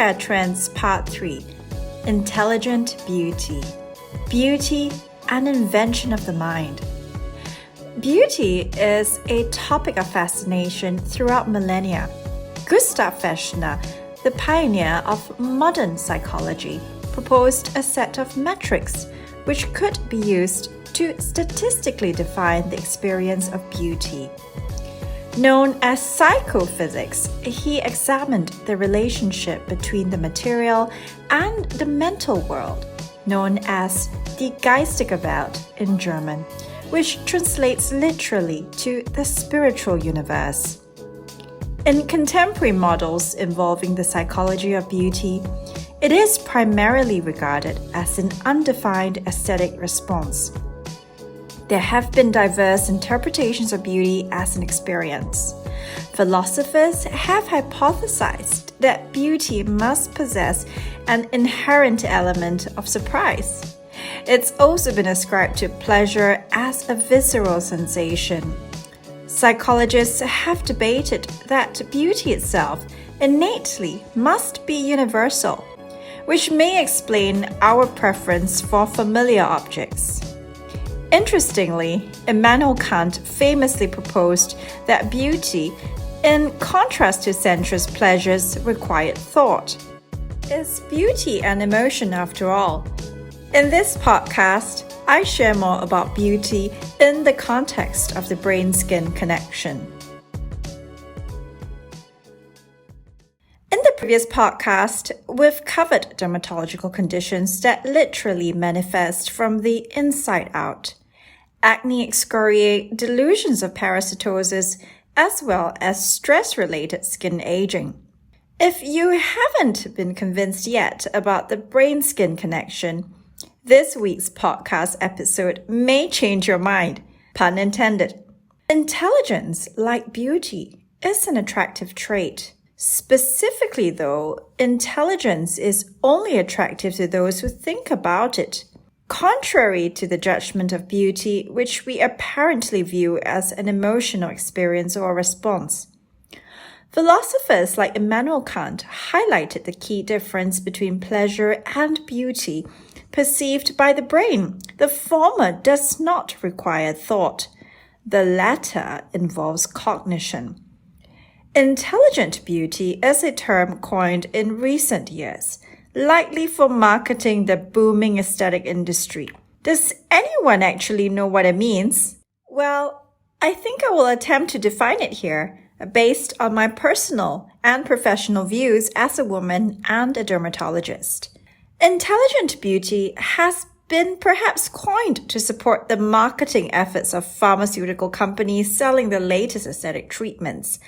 Skincare Trends Part 3 Intelligent Beauty. Beauty, an invention of the mind. Beauty is a topic of fascination throughout millennia. Gustav Fechner, the pioneer of modern psychology, proposed a set of metrics which could be used to statistically define the experience of beauty. Known as psychophysics, he examined the relationship between the material and the mental world, known as die geistige Welt in German, which translates literally to the spiritual universe. In contemporary models involving the psychology of beauty, it is primarily regarded as an undefined aesthetic response. There have been diverse interpretations of beauty as an experience. Philosophers have hypothesized that beauty must possess an inherent element of surprise. It's also been ascribed to pleasure as a visceral sensation. Psychologists have debated that beauty itself innately must be universal, which may explain our preference for familiar objects. Interestingly, Immanuel Kant famously proposed that beauty, in contrast to sensuous pleasures, required thought. Is beauty an emotion after all? In this podcast, I share more about beauty in the context of the brain-skin connection. In the previous podcast, we've covered dermatological conditions that literally manifest from the inside out. Acne, excoriate, delusions of parasitosis, as well as stress-related skin aging. If you haven't been convinced yet about the brain-skin connection, this week's podcast episode may change your mind, pun intended. Intelligence, like beauty, is an attractive trait. Specifically though, intelligence is only attractive to those who think about it. Contrary to the judgment of beauty, which we apparently view as an emotional experience or response. Philosophers like Immanuel Kant highlighted the key difference between pleasure and beauty perceived by the brain. The former does not require thought. The latter involves cognition. Intelligent beauty is a term coined in recent years, likely for marketing the booming aesthetic industry. Does anyone actually know what it means? Well, I think I will attempt to define it here, based on my personal and professional views as a woman and a dermatologist. Intelligent beauty has been perhaps coined to support the marketing efforts of pharmaceutical companies selling the latest aesthetic treatments,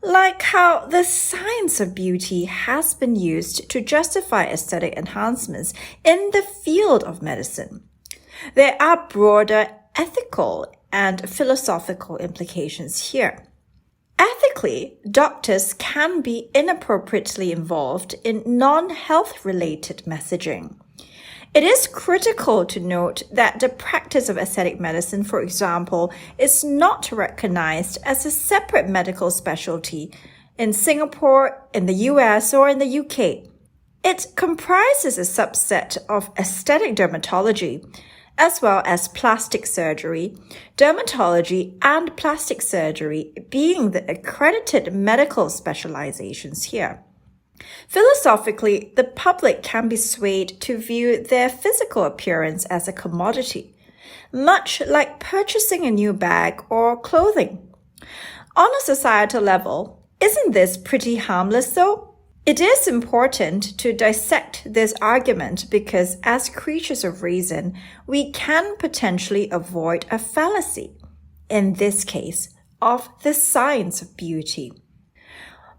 like how the science of beauty has been used to justify aesthetic enhancements in the field of medicine. There are broader ethical and philosophical implications here. Ethically, doctors can be inappropriately involved in non-health related messaging. It is critical to note that the practice of aesthetic medicine, for example, is not recognized as a separate medical specialty in Singapore, in the US, or in the UK. It comprises a subset of aesthetic dermatology, as well as plastic surgery, dermatology and plastic surgery being the accredited medical specializations here. Philosophically, the public can be swayed to view their physical appearance as a commodity, much like purchasing a new bag or clothing. On a societal level, isn't this pretty harmless though? It is important to dissect this argument because as creatures of reason, we can potentially avoid a fallacy, in this case, of the science of beauty.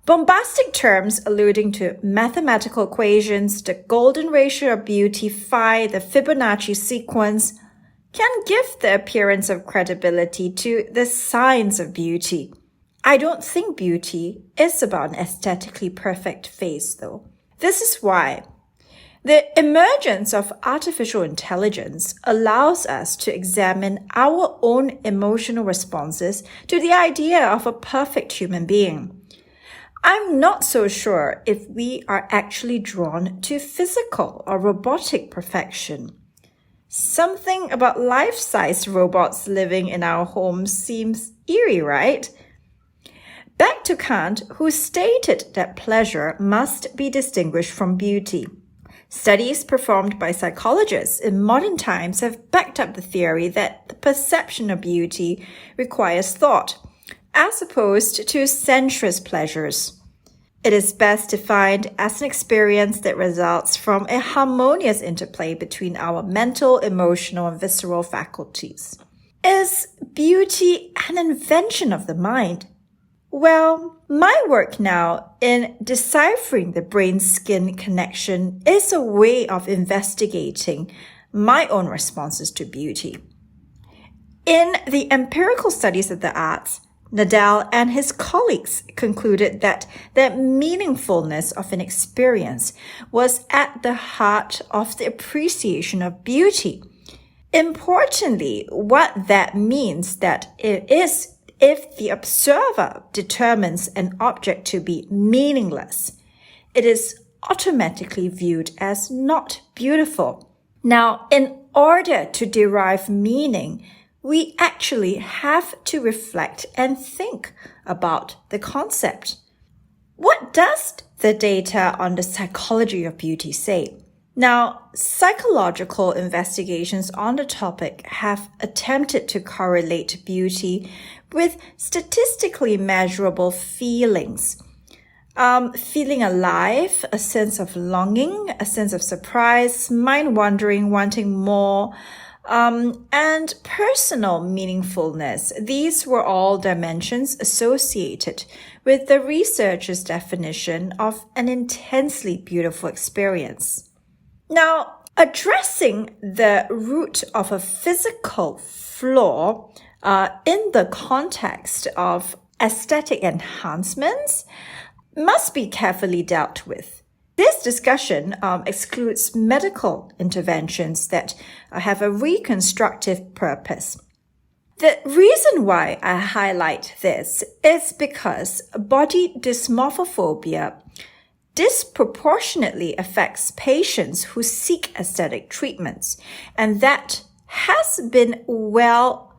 Bombastic terms alluding to mathematical equations, the golden ratio of beauty, phi, the Fibonacci sequence, can give the appearance of credibility to the science of beauty. I don't think beauty is about an aesthetically perfect face, though. This is why the emergence of artificial intelligence allows us to examine our own emotional responses to the idea of a perfect human being. I'm not so sure if we are actually drawn to physical or robotic perfection. Something about life-size robots living in our homes seems eerie, right? Back to Kant, who stated that pleasure must be distinguished from beauty. Studies performed by psychologists in modern times have backed up the theory that the perception of beauty requires thought, as opposed to sensuous pleasures. It is best defined as an experience that results from a harmonious interplay between our mental, emotional, and visceral faculties. Is beauty an invention of the mind? Well, my work now in deciphering the brain-skin connection is a way of investigating my own responses to beauty. In the empirical studies of the arts, Nadal and his colleagues concluded that the meaningfulness of an experience was at the heart of the appreciation of beauty. Importantly, what that means that it is if the observer determines an object to be meaningless, it is automatically viewed as not beautiful. Now, in order to derive meaning, we actually have to reflect and think about the concept. What does the data on the psychology of beauty say? Now, psychological investigations on the topic have attempted to correlate beauty with statistically measurable feelings. Feeling alive, a sense of longing, a sense of surprise, mind-wandering, wanting more, and personal meaningfulness. These were all dimensions associated with the researcher's definition of an intensely beautiful experience. Now, addressing the root of a physical flaw in the context of aesthetic enhancements must be carefully dealt with. This discussion excludes medical interventions that have a reconstructive purpose. The reason why I highlight this is because body dysmorphophobia disproportionately affects patients who seek aesthetic treatments, and that has been well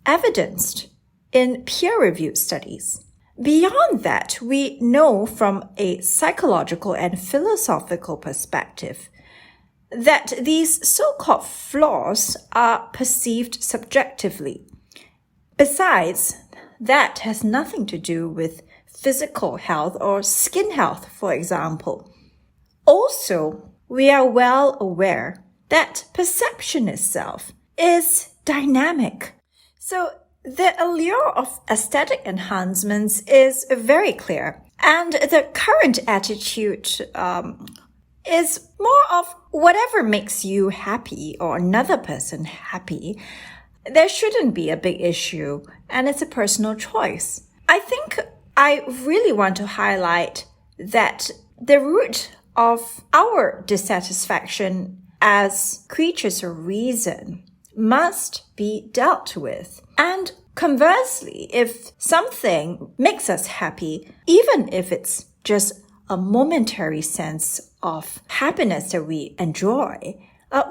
evidenced in peer-reviewed studies. Beyond that, we know from a psychological and philosophical perspective that these so-called flaws are perceived subjectively. Besides, that has nothing to do with physical health or skin health, for example. Also, we are well aware that perception itself is dynamic. So the allure of aesthetic enhancements is very clear, and the current attitude is more of whatever makes you happy or another person happy. There shouldn't be a big issue, and it's a personal choice. I think I really want to highlight that the root of our dissatisfaction as creatures of reason must be dealt with. And conversely, if something makes us happy, even if it's just a momentary sense of happiness that we enjoy,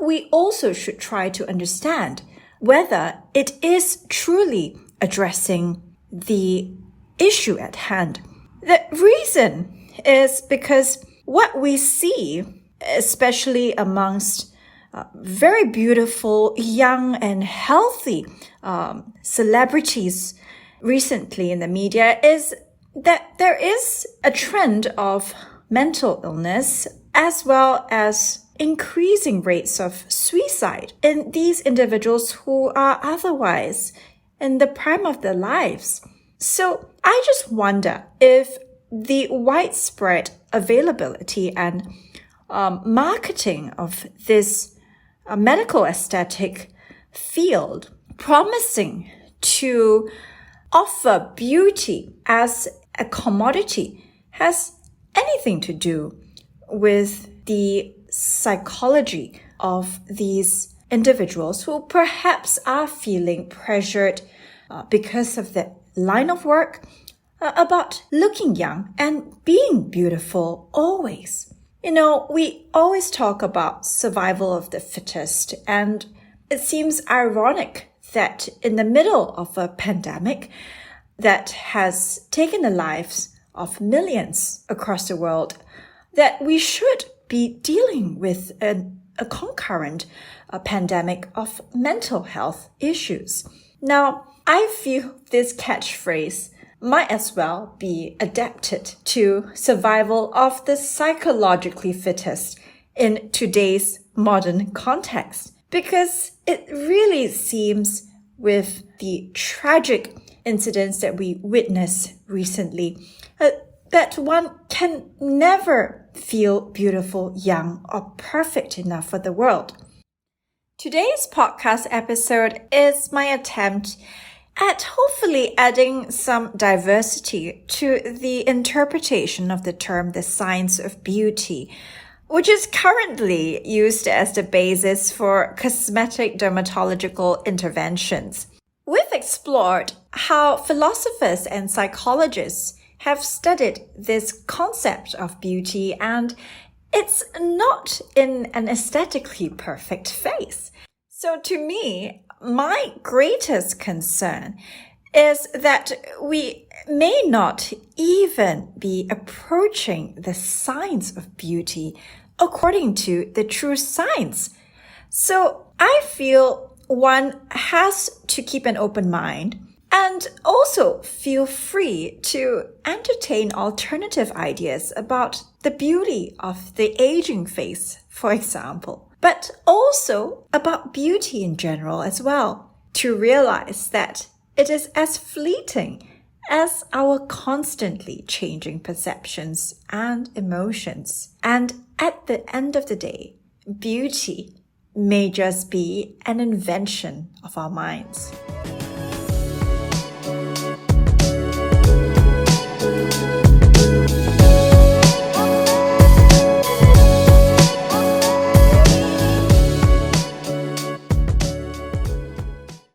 we also should try to understand whether it is truly addressing the issue at hand. The reason is because what we see, especially amongst very beautiful, young, and healthy celebrities recently in the media, is that there is a trend of mental illness as well as increasing rates of suicide in these individuals who are otherwise in the prime of their lives. So I just wonder if the widespread availability and marketing of this medical aesthetic field, promising to offer beauty as a commodity, has anything to do with the psychology of these individuals who perhaps are feeling pressured because of the line of work, about looking young and being beautiful always. We always talk about survival of the fittest, and it seems ironic that in the middle of a pandemic that has taken the lives of millions across the world, that we should be dealing with a concurrent pandemic of mental health issues. Now, I feel this catchphrase might as well be adapted to survival of the psychologically fittest in today's modern context, because it really seems with the tragic incidents that we witnessed recently that one can never feel beautiful, young, or perfect enough for the world. Today's podcast episode is my attempt at hopefully adding some diversity to the interpretation of the term the science of beauty, which is currently used as the basis for cosmetic dermatological interventions. We've explored how philosophers and psychologists have studied this concept of beauty, and it's not in an aesthetically perfect face. So to me, my greatest concern is that we may not even be approaching the science of beauty according to the true science. So I feel one has to keep an open mind and also feel free to entertain alternative ideas about the beauty of the aging face, for example, but also about beauty in general as well, to realize that it is as fleeting as our constantly changing perceptions and emotions. And at the end of the day, beauty may just be an invention of our minds.